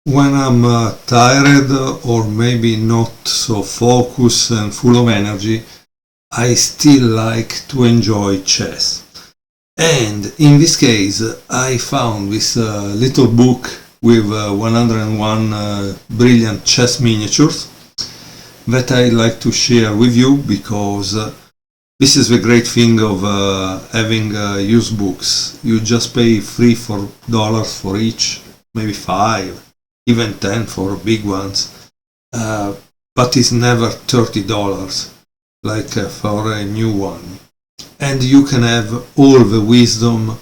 When I'm tired or maybe not so focused and full of energy, I still like to enjoy chess. And in this case, I found this little book with 101 brilliant chess miniatures that I like to share with you because this is the great thing of having used books. You just pay $3 for each, maybe 5, even 10 for big ones, but it's never $30 like for a new one. And you can have all the wisdom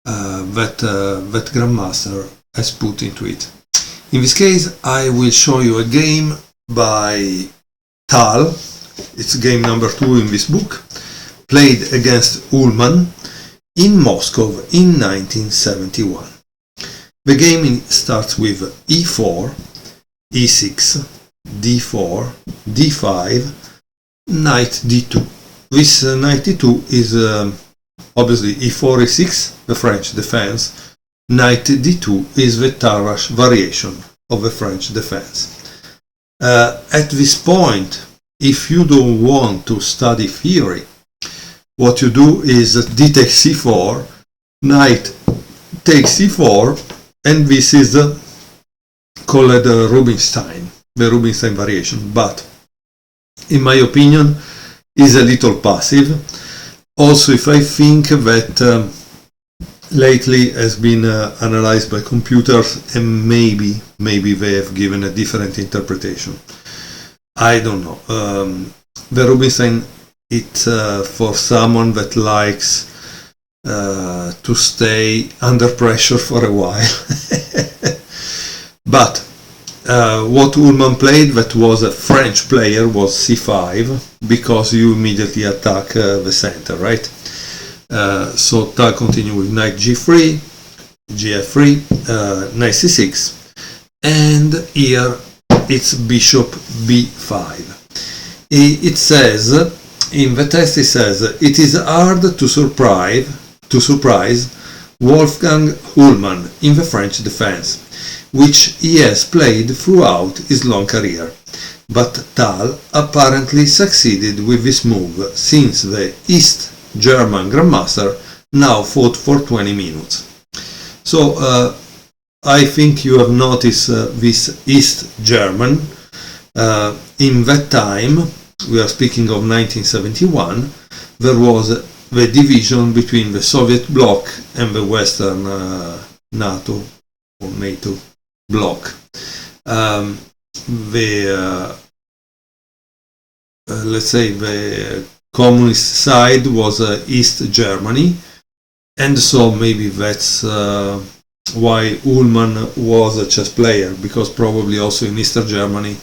that Grandmaster has put into it. In this case, I will show you a game by Tal. It's game number 2 in this book, played against Ullman in Moscow in 1971. The game starts with e4, e6, d4, d5, knight d2. This knight d2 is obviously e4, e6, the French defense. Knight d2 is the Tarrasch variation of the French defense. At this point, if you don't want to study theory, what you do is d takes c4, knight takes c4, and this is called the Rubinstein variation, but in my opinion is a little passive. Also, if I think that lately has been analyzed by computers and maybe they have given a different interpretation. I don't know. The Rubinstein, it's for someone that likes to stay under pressure for a while. But what Ullman played, that was a French player, was c5, because you immediately attack the center, right? So Tal continue with knight g3, gf3, knight c6, and here it's bishop b5. It says, in the text it says, it is hard to surprise Wolfgang Ullmann in the French defense, which he has played throughout his long career. But Tal apparently succeeded with this move, since the East German Grandmaster now fought for 20 minutes. So I think you have noticed this East German. In that time, we are speaking of 1971, there was the division between the Soviet bloc and the Western NATO or NATO bloc. Let's say the communist side was East Germany, and so maybe that's why Ullmann was a chess player, because probably also in Eastern Germany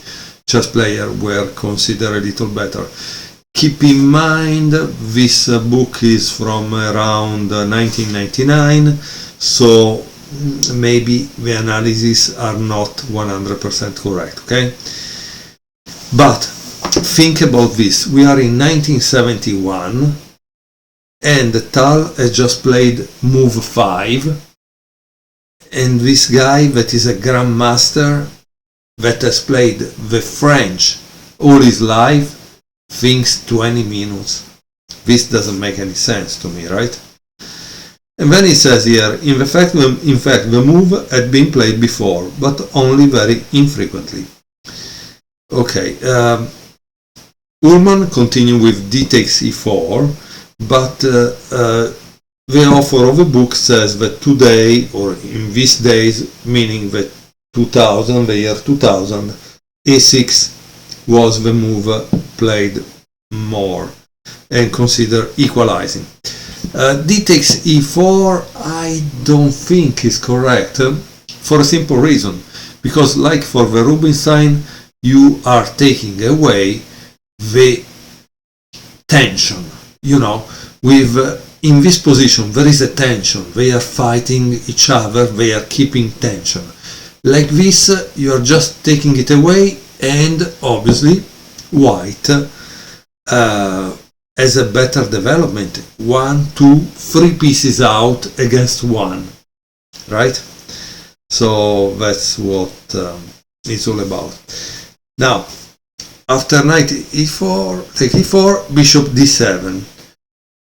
chess players were considered a little better. Keep in mind, this book is from around 1999, so maybe the analyses are not 100% correct, okay? But think about this. We are in 1971 and Tal has just played move 5, and this guy that is a grandmaster that has played the French all his life thinks 20 minutes. This doesn't make any sense to me, right? And then it says here, in fact the move had been played before, but only very infrequently. Okay, Ullmann continued with d takes e4, but the author of the book says that today, or in these days, meaning the year 2000, a6 was the move played more and considered equalizing. D takes e4 I don't think is correct, for a simple reason, because like for the Rubinstein, you are taking away the tension, you know, with in this position there is a tension, they are fighting each other, they are keeping tension. Like this, you are just taking it away, and obviously white has a better development, 1, 2, 3 pieces out against 1, right? So that's what it's all about. Now, after knight e4, take e4, bishop d7.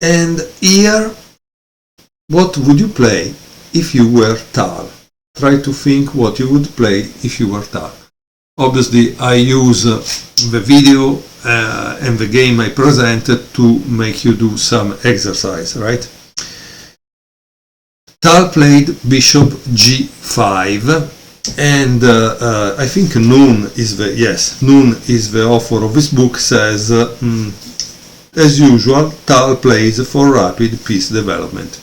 And here, what would you play if you were Tal? Try to think what you would play if you were Tal. Obviously, I use the video and the game I presented to make you do some exercise, right? Tal played bishop g5, and I think Nunn is the author of this book, says, as usual, Tal plays for rapid piece development.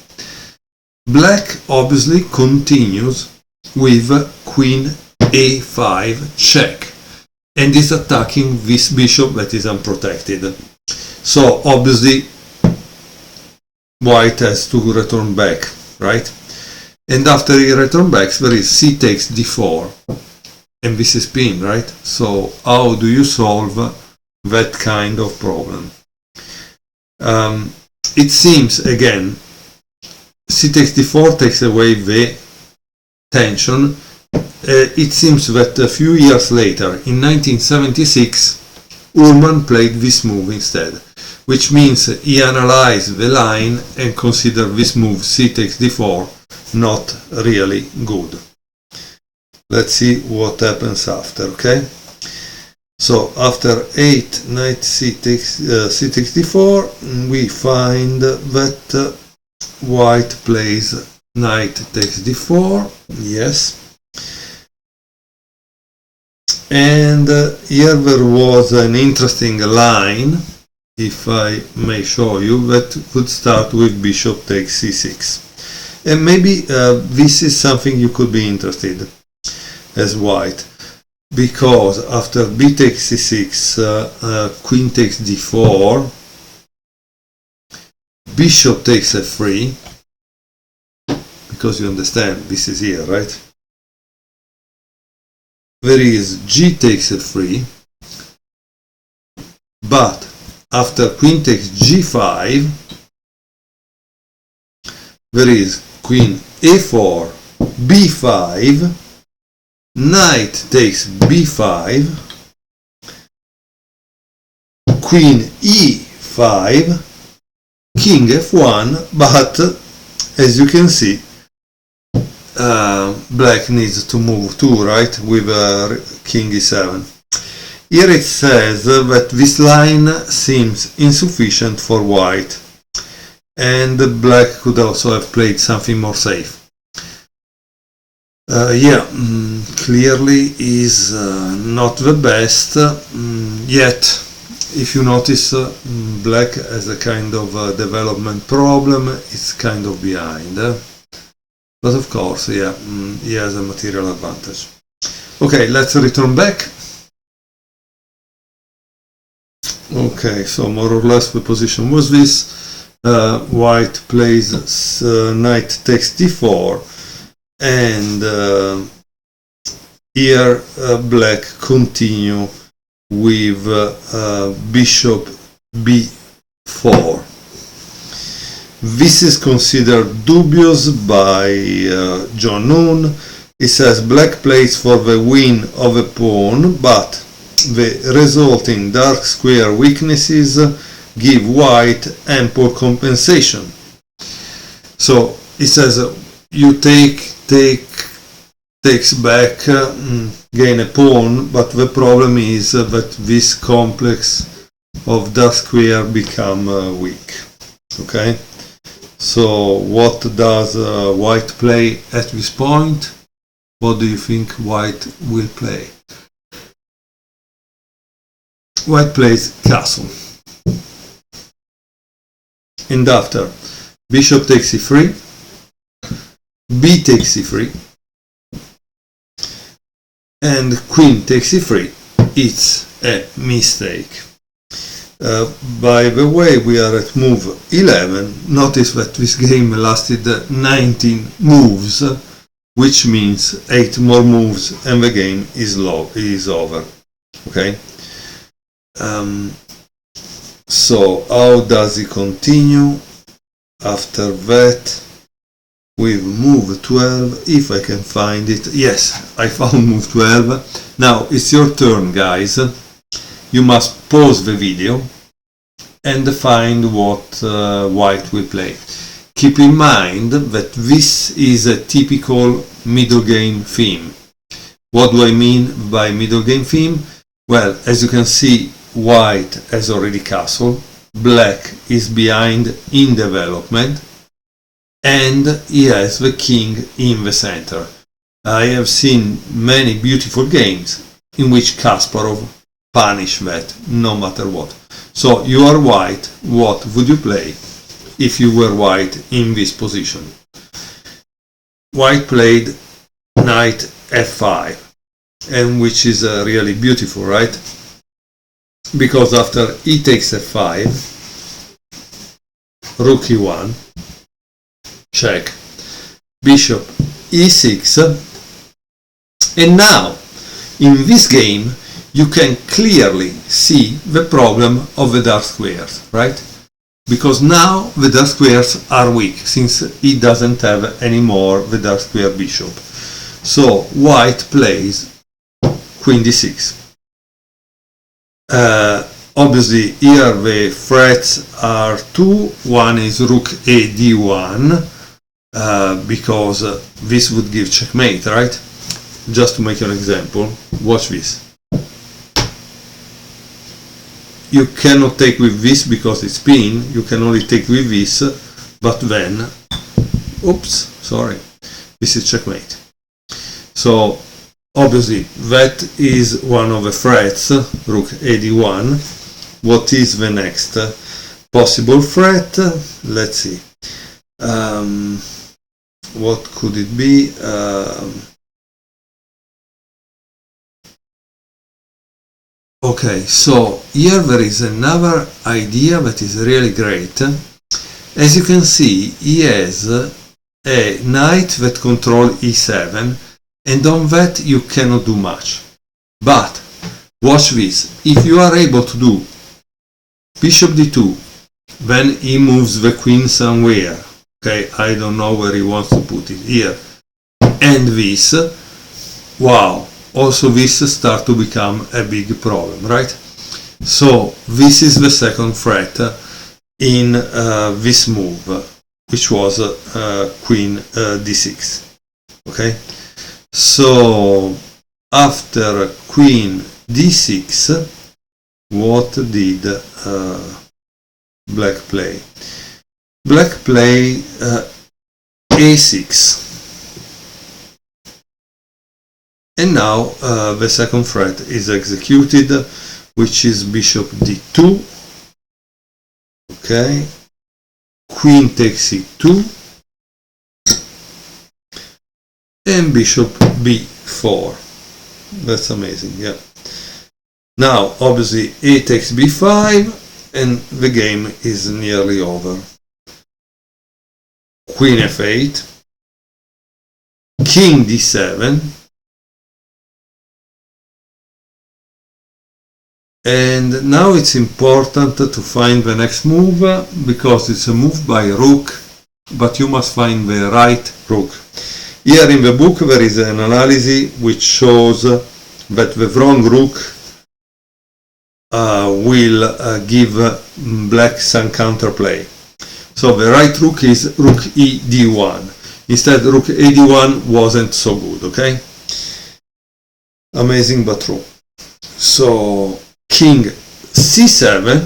Black obviously continues with queen a5 check, and is attacking this bishop that is unprotected. So obviously white has to return back, right? And after he returns back, there is c takes d4, and this is pin, right? So how do you solve that kind of problem? It seems, again, c takes d4 takes away the tension. It seems that a few years later, in 1976, Ullman played this move instead, which means he analyzed the line and considered this move c takes d4 not really good. Let's see what happens after, okay? So after 8, knight c takes d4, we find that white plays knight takes d4, yes. And here there was an interesting line, if I may show you, that would start with bishop takes c6. And maybe this is something you could be interested as white, because after b takes c6, queen takes d4, bishop takes f3, because you understand this is here, right? There is g takes f3, but after queen takes g5, there is queen a4, b5, knight takes b5, queen e5, king f1, but as you can see, black needs to move too, right, with king e7. Here it says that this line seems insufficient for white, and black could also have played something more safe. Clearly is not the best, yet if you notice, black has a kind of development problem, it's kind of behind. But of course, he has a material advantage. Okay, let's return back. Okay, so more or less the position was this. White plays knight takes d4, and here black continue with bishop b4. This is considered dubious by John Nunn. He says black plays for the win of a pawn, but the resulting dark square weaknesses give white ample compensation. So he says you takes back, gain a pawn, but the problem is that this complex of dark square become weak. Okay. So what does white play at this point? What do you think white will play? White plays castle. And after bishop takes e3, b takes e3, and queen takes e3, it's a mistake. By the way, we are at move 11. Notice that this game lasted 19 moves, which means 8 more moves and the game is over. Okay. So how does he continue? After that, with move 12, if I can find it. Yes, I found move 12. Now it's your turn, guys. You must pause the video and find what white will play. Keep in mind that this is a typical middle game theme. What do I mean by middle game theme? Well, as you can see, white has already castle, black is behind in development, and he has the king in the center. I have seen many beautiful games in which Kasparov punished that no matter what. So you are white, what would you play if you were white in this position? White played knight f5, and which is really beautiful, right? Because after e takes f5, rook e1, check, bishop e6, and now in this game you can clearly see the problem of the dark squares, right? Because now the dark squares are weak, since he doesn't have anymore the dark square bishop. So white plays queen d6. Obviously here the threats are two. One is rook a d1, because this would give checkmate, right? Just to make an example, watch this. You cannot take with this because it's pin, you can only take with this, but then, oops, sorry, this is checkmate. So obviously that is one of the threats, rook ad1. What is the next possible threat? Let's see. What could it be? Okay, so here there is another idea that is really great. As you can see, he has a knight that controls e7, and on that you cannot do much. But watch this, if you are able to do bishop d2, then he moves the queen somewhere. Okay, I don't know where he wants to put it, here. And this, wow, also this starts to become a big problem, right? So this is the second threat in this move, which was queen d6. Okay, so after queen d6, what did black play? Black play a6. And now the second threat is executed, which is bishop d2. Okay, queen takes e2, and bishop b4. That's amazing, yeah. Now, obviously, a takes b5, and the game is nearly over. Queen f8, king d7, and now it's important to find the next move, because it's a move by rook, but you must find the right rook. Here in the book there is an analysis which shows that the wrong rook will give black some counterplay. So the right rook is rook e d1. Instead, rook a d1 wasn't so good, okay? Amazing but true. So king c7,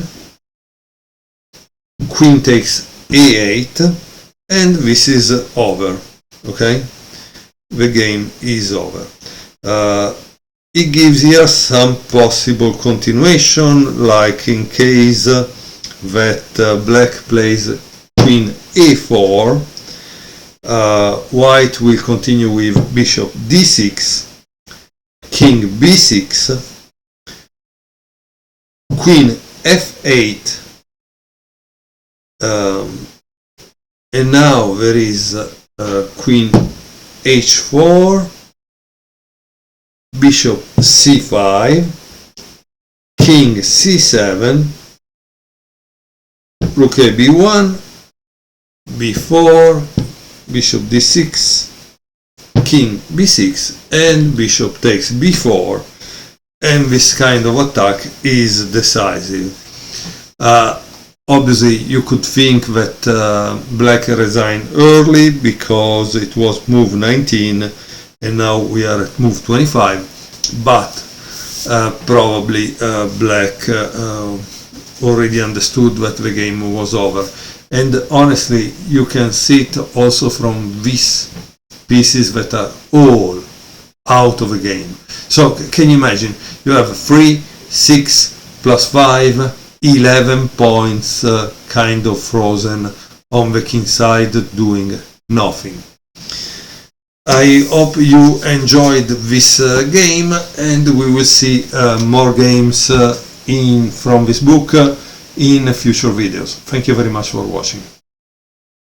queen takes a8, and this is over, okay? The game is over. It gives here some possible continuation, like in case that black plays queen a4, white will continue with bishop d6, king b6, queen f8, and now there is queen h4, bishop c5, king c7, rook a b1, b4, bishop d6, king b6, and bishop takes b4, and this kind of attack is decisive. Obviously you could think that black resigned early because it was move 19 and now we are at move 25, but probably black already understood that the game was over. And honestly, you can see it also from these pieces that are all out of the game. So can you imagine, you have 3, 6 plus 5, 11 points kind of frozen on the king side doing nothing. I hope you enjoyed this game, and we will see more games from this book in future videos. Thank you very much for watching.